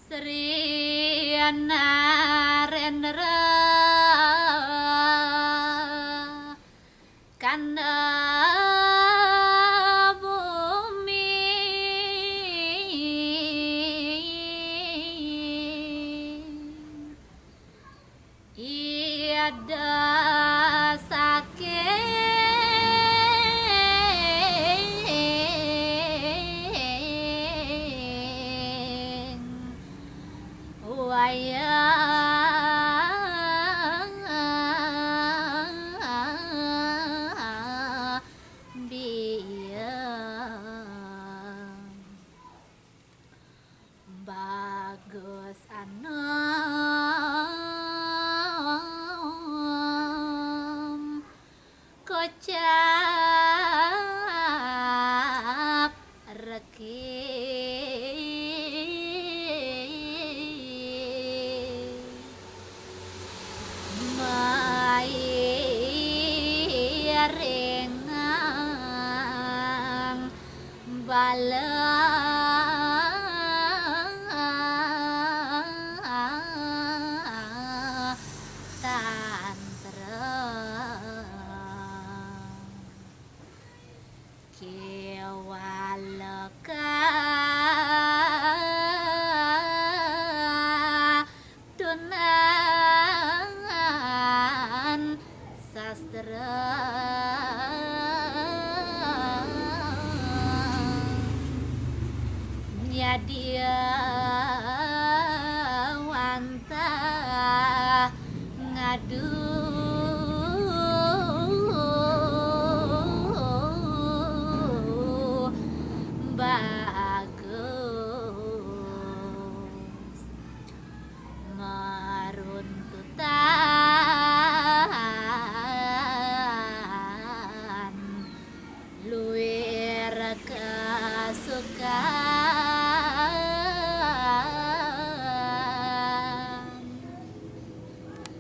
Sri Narendra Kanda Bumi Iada saking wayang biang bagus anom kocap reki ringang bala tantrem kewaleka tunan sastra nyadia wanta ngadu bagus maruntutan luir kesukaan